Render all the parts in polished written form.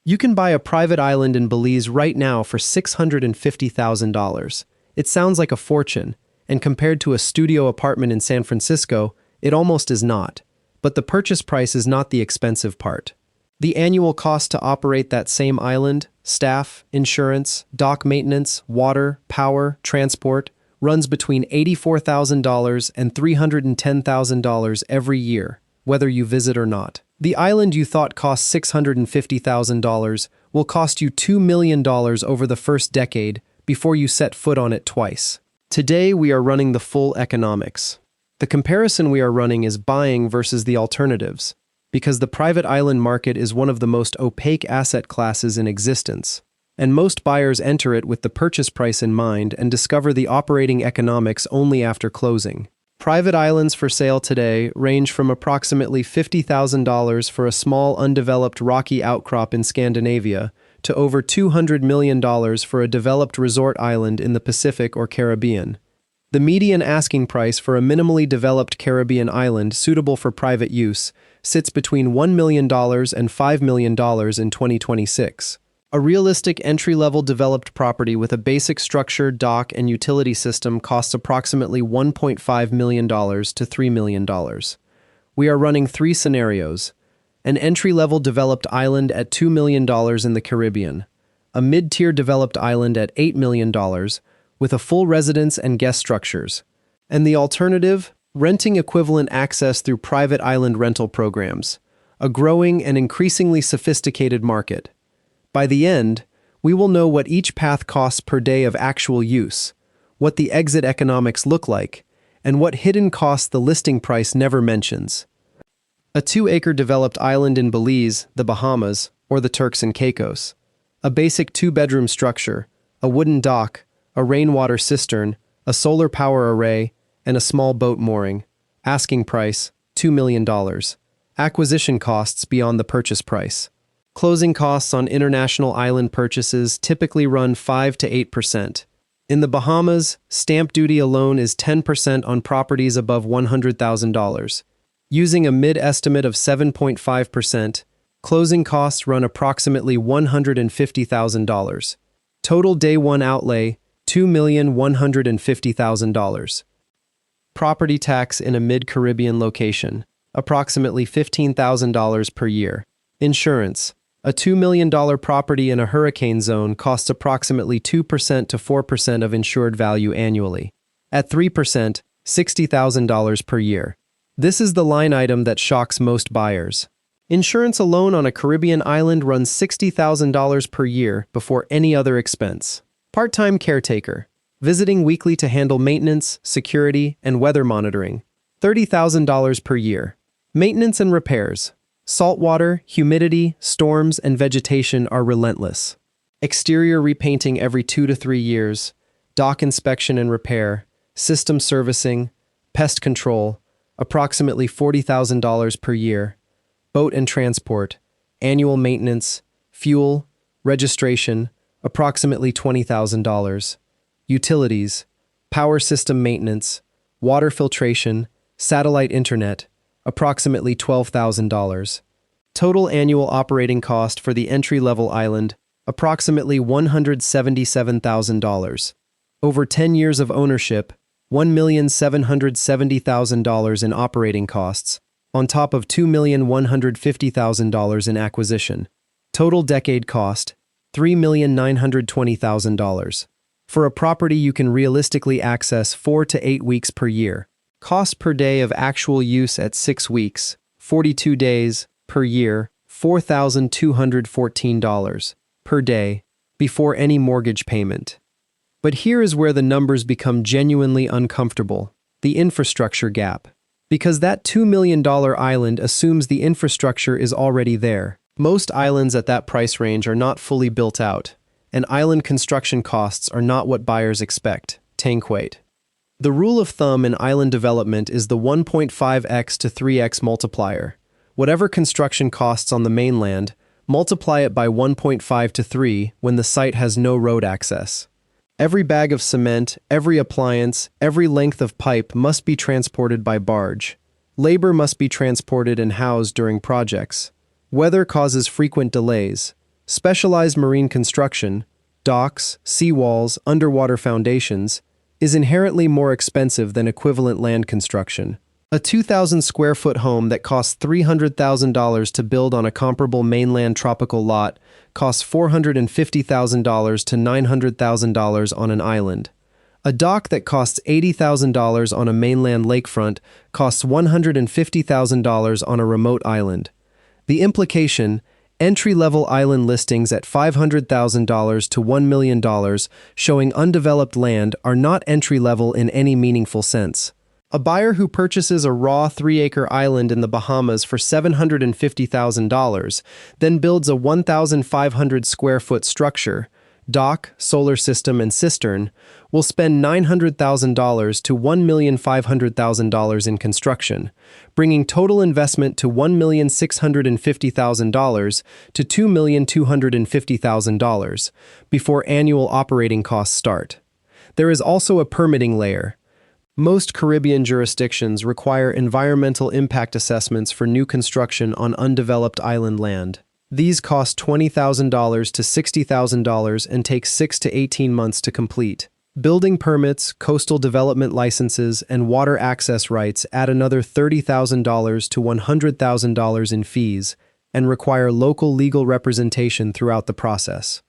You can buy a private island in Belize right now for $650,000. It sounds like a fortune, and compared to a studio apartment in San Francisco, it almost is not. But the purchase price is not the expensive part. The annual cost to operate that same island, staff, insurance, dock maintenance, water, power, transport, runs between $84,000 and $310,000 every year, whether you visit or not. The island you thought cost $650,000 will cost you $2 million over the first decade before you set foot on it twice. Today, we are running the full economics. The comparison we are running is buying versus the alternatives, because the private island market is one of the most opaque asset classes in existence, and most buyers enter it with the purchase price in mind and discover the operating economics only after closing. Private islands for sale today range from approximately $50,000 for a small undeveloped rocky outcrop in Scandinavia to over $200 million for a developed resort island in the Pacific or Caribbean. The median asking price for a minimally developed Caribbean island suitable for private use sits between $1 million and $5 million in 2026. A realistic entry-level developed property with a basic structure, dock, and utility system costs approximately $1.5 million to $3 million. We are running 3 scenarios: an entry-level developed island at $2 million in the Caribbean, a mid-tier developed island at $8 million with a full residence and guest structures, and the alternative, renting equivalent access through private island rental programs, a growing and increasingly sophisticated market. By the end, we will know what each path costs per day of actual use, what the exit economics look like, and what hidden costs the listing price never mentions. A 2-acre developed island in Belize, the Bahamas, or the Turks and Caicos. A basic 2-bedroom structure, a wooden dock, a rainwater cistern, a solar power array, and a small boat mooring. Asking price, $2 million. Acquisition costs beyond the purchase price. Closing costs on international island purchases typically run 5 to 8%. In the Bahamas, stamp duty alone is 10% on properties above $100,000. Using a mid-estimate of 7.5%, closing costs run approximately $150,000. Total day one outlay, $2,150,000. Property tax in a mid-Caribbean location, approximately $15,000 per year. Insurance. A $2 million property in a hurricane zone costs approximately 2% to 4% of insured value annually. At 3%, $60,000 per year. This is the line item that shocks most buyers. Insurance alone on a Caribbean island runs $60,000 per year before any other expense. Part-time caretaker, visiting weekly to handle maintenance, security, and weather monitoring, $30,000 per year. Maintenance and repairs. Saltwater, humidity, storms, and vegetation are relentless. Exterior repainting every 2 to 3 years, dock inspection and repair, system servicing, pest control, approximately $40,000 per year. Boat and transport, annual maintenance, fuel, registration, approximately $20,000. Utilities, power system maintenance, water filtration, satellite internet, approximately $12,000. Total annual operating cost for the entry-level island, approximately $177,000. Over 10 years of ownership, $1,770,000 in operating costs, on top of $2,150,000 in acquisition. Total decade cost, $3,920,000. For a property you can realistically access 4 to 8 weeks per year. Cost per day of actual use at 6 weeks, 42 days, per year, $4,214 per day, before any mortgage payment. But here is where the numbers become genuinely uncomfortable: the infrastructure gap. Because that $2 million island assumes the infrastructure is already there. Most islands at that price range are not fully built out, and island construction costs are not what buyers expect. Tanquate. The rule of thumb in island development is the 1.5x to 3x multiplier. Whatever construction costs on the mainland, multiply it by 1.5 to 3 when the site has no road access. Every bag of cement, every appliance, every length of pipe must be transported by barge. Labor must be transported and housed during projects. Weather causes frequent delays. Specialized marine construction, docks, seawalls, underwater foundations, is inherently more expensive than equivalent land construction. A 2,000 square foot home that costs $300,000 to build on a comparable mainland tropical lot costs $450,000 to $900,000 on an island. A dock that costs $80,000 on a mainland lakefront costs $150,000 on a remote island. The implication: entry-level island listings at $500,000 to $1 million showing undeveloped land are not entry-level in any meaningful sense. A buyer who purchases a raw 3-acre island in the Bahamas for $750,000, then builds a 1,500 square foot structure, dock, solar system, and cistern, will spend $900,000 to $1,500,000 in construction, bringing total investment to $1,650,000 to $2,250,000 before annual operating costs start. There is also a permitting layer. Most Caribbean jurisdictions require environmental impact assessments for new construction on undeveloped island land. These cost $20,000 to $60,000 and take 6 to 18 months to complete. Building permits, coastal development licenses, and water access rights add another $30,000 to $100,000 in fees and require local legal representation throughout the process.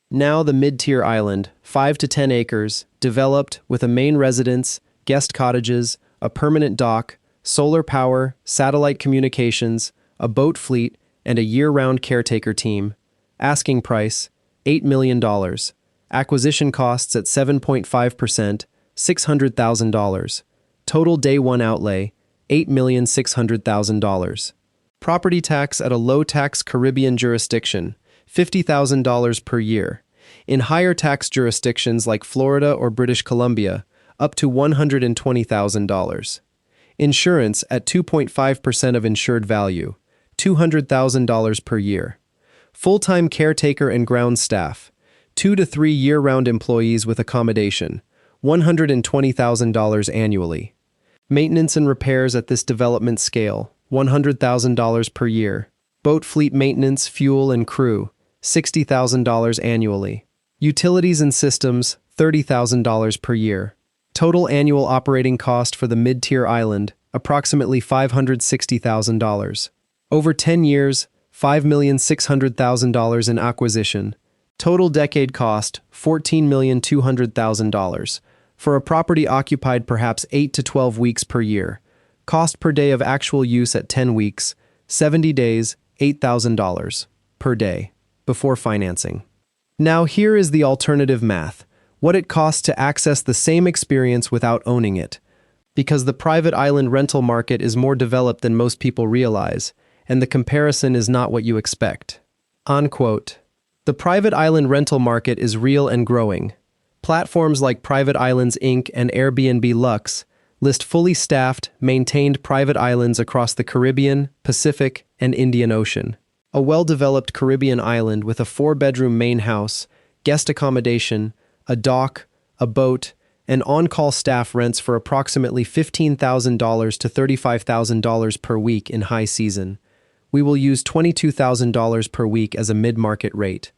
Now the mid-tier island, 5 to 10 acres, developed with a main residence, guest cottages, a permanent dock, solar power, satellite communications, a boat fleet, and a year-round caretaker team. Asking price, $8 million. Acquisition costs at 7.5%, $600,000. Total day one outlay, $8,600,000. Property tax at a low-tax Caribbean jurisdiction, $50,000 per year. In higher tax jurisdictions like Florida or British Columbia, up to $120,000. Insurance at 2.5% of insured value, $200,000 per year. Full-time caretaker and ground staff, 2 to 3 year-round employees with accommodation, $120,000 annually. Maintenance and repairs at this development scale, $100,000 per year. Boat fleet maintenance, fuel, and crew, $60,000 annually. Utilities and systems, $30,000 per year. Total annual operating cost for the mid-tier island, approximately $560,000. Over 10 years, $5,600,000 in acquisition. Total decade cost, $14,200,000. For a property occupied perhaps 8 to 12 weeks per year. Cost per day of actual use at 10 weeks, 70 days, $8,000 per day, before financing. Now here is the alternative math. What it costs to access the same experience without owning it. Because the private island rental market is more developed than most people realize, and the comparison is not what you expect. Unquote. The private island rental market is real and growing. Platforms like Private Islands Inc. and Airbnb Lux list fully staffed, maintained private islands across the Caribbean, Pacific, and Indian Ocean. A well-developed Caribbean island with a 4-bedroom main house, guest accommodation, a dock, a boat, and on-call staff rents for approximately $15,000 to $35,000 per week in high season. We will use $22,000 per week as a mid-market rate.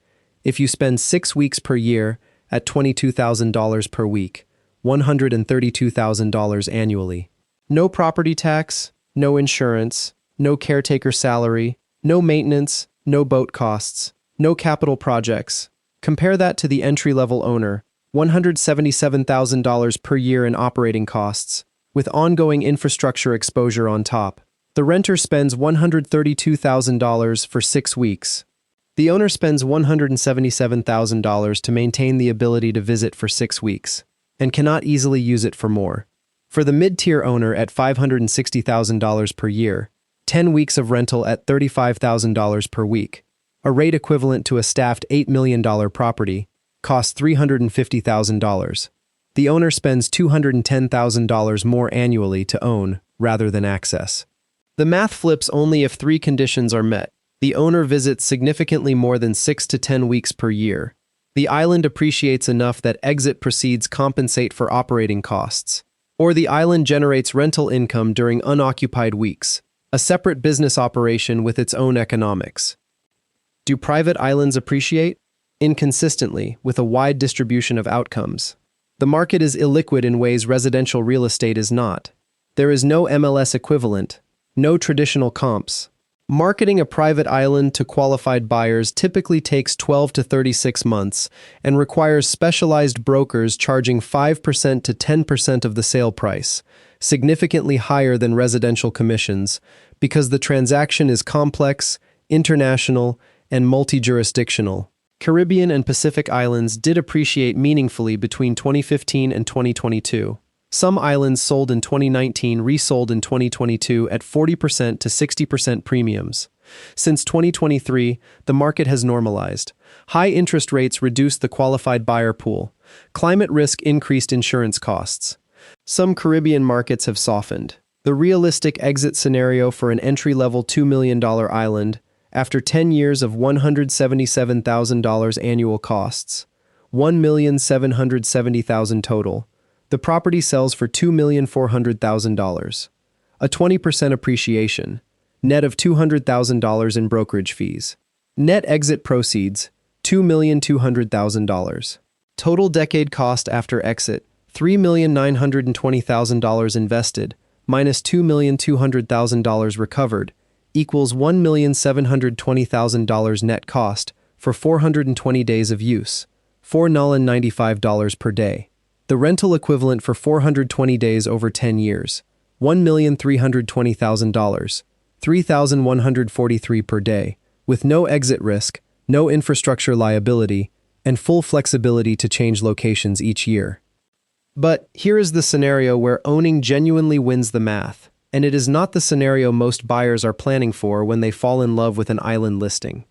If you spend 6 weeks per year at $22,000 per week, $132,000 annually. No property tax, no insurance, no caretaker salary, no maintenance, no boat costs, no capital projects. Compare that to the entry-level owner, $177,000 per year in operating costs, with ongoing infrastructure exposure on top. The renter spends $132,000 for 6 weeks. The owner spends $177,000 to maintain the ability to visit for 6 weeks, and cannot easily use it for more. For the mid-tier owner at $560,000 per year, 10 weeks of rental at $35,000 per week, a rate equivalent to a staffed $8 million property, costs $350,000. The owner spends $210,000 more annually to own rather than access. The math flips only if 3 conditions are met. The owner visits significantly more than 6 to 10 weeks per year. The island appreciates enough that exit proceeds compensate for operating costs. Or the island generates rental income during unoccupied weeks, a separate business operation with its own economics. Do private islands appreciate? Inconsistently, with a wide distribution of outcomes. The market is illiquid in ways residential real estate is not. There is no MLS equivalent, no traditional comps. Marketing a private island to qualified buyers typically takes 12 to 36 months and requires specialized brokers charging 5% to 10% of the sale price, significantly higher than residential commissions, because the transaction is complex, international, and multi-jurisdictional. Caribbean and Pacific islands did appreciate meaningfully between 2015 and 2022. Some islands sold in 2019 resold in 2022 at 40% to 60% premiums. Since 2023, the market has normalized. High interest rates reduced the qualified buyer pool. Climate risk increased insurance costs. Some Caribbean markets have softened. The realistic exit scenario for an entry-level $2 million island, after 10 years of $177,000 annual costs, $1,770,000 total, the property sells for $2,400,000. A 20% appreciation, net of $200,000 in brokerage fees. Net exit proceeds, $2,200,000. Total decade cost after exit, $3,920,000 invested, minus $2,200,000 recovered, equals $1,720,000 net cost for 420 days of use, $4,095 per day. The rental equivalent for 420 days over 10 years, $1,320,000, $3,143 per day, with no exit risk, no infrastructure liability, and full flexibility to change locations each year. But here is the scenario where owning genuinely wins the math, and it is not the scenario most buyers are planning for when they fall in love with an island listing.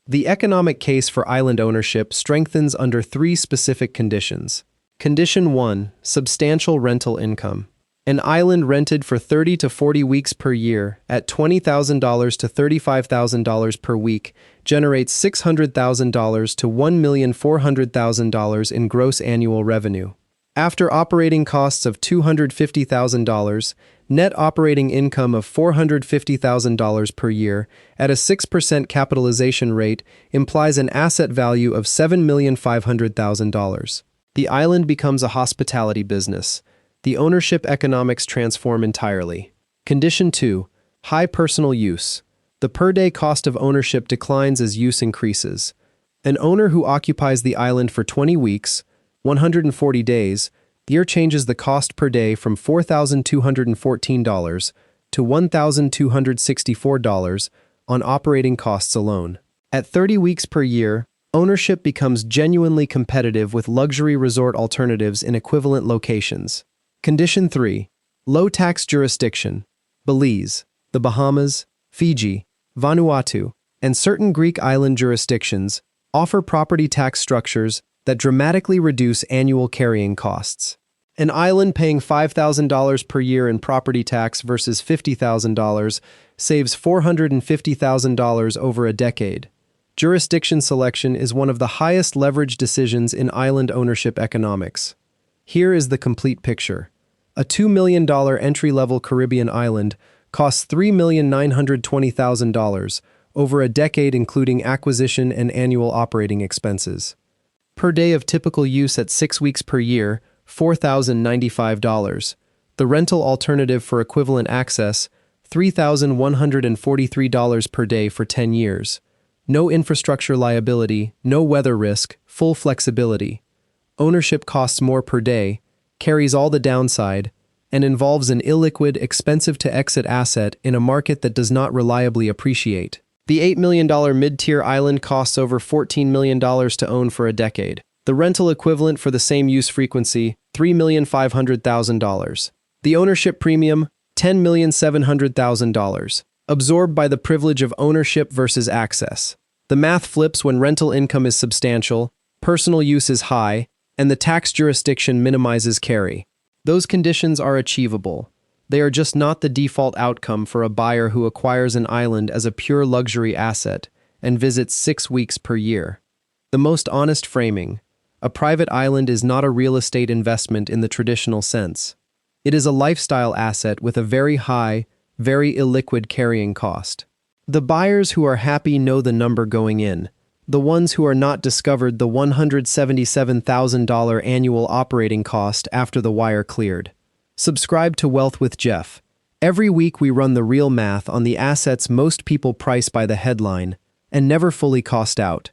The economic case for island ownership strengthens under 3 specific conditions. Condition 1, substantial rental income. An island rented for 30 to 40 weeks per year at $20,000 to $35,000 per week generates $600,000 to $1,400,000 in gross annual revenue. After operating costs of $250,000, net operating income of $450,000 per year at a 6% capitalization rate implies an asset value of $7,500,000. The island becomes a hospitality business. The ownership economics transform entirely. Condition 2, high personal use. The per-day cost of ownership declines as use increases. An owner who occupies the island for 20 weeks, 140 days, year changes the cost per day from $4,214 to $1,264 on operating costs alone. At 30 weeks per year, ownership becomes genuinely competitive with luxury resort alternatives in equivalent locations. Condition 3, low tax jurisdiction. Belize, the Bahamas, Fiji, Vanuatu, and certain Greek island jurisdictions offer property tax structures that dramatically reduce annual carrying costs. An island paying $5,000 per year in property tax versus $50,000 saves $450,000 over a decade. Jurisdiction selection is one of the highest leverage decisions in island ownership economics. Here is the complete picture. A $2 million entry-level Caribbean island costs $3,920,000 over a decade, including acquisition and annual operating expenses. Per day of typical use at 6 weeks per year, $4,095. The rental alternative for equivalent access, $3,143 per day for 10 years. No infrastructure liability, no weather risk, full flexibility. Ownership costs more per day, carries all the downside, and involves an illiquid, expensive-to-exit asset in a market that does not reliably appreciate. The $8 million mid-tier island costs over $14 million to own for a decade. The rental equivalent for the same use frequency, $3,500,000. The ownership premium, $10,700,000. Absorbed by the privilege of ownership versus access. The math flips when rental income is substantial, personal use is high, and the tax jurisdiction minimizes carry. Those conditions are achievable. They are just not the default outcome for a buyer who acquires an island as a pure luxury asset and visits 6 weeks per year. The most honest framing: a private island is not a real estate investment in the traditional sense. It is a lifestyle asset with a very high, very illiquid carrying cost. The buyers who are happy know the number going in. The ones who are not discovered the $177,000 annual operating cost after the wire cleared. Subscribe to Wealth with Jeff. Every week we run the real math on the assets most people price by the headline and never fully cost out.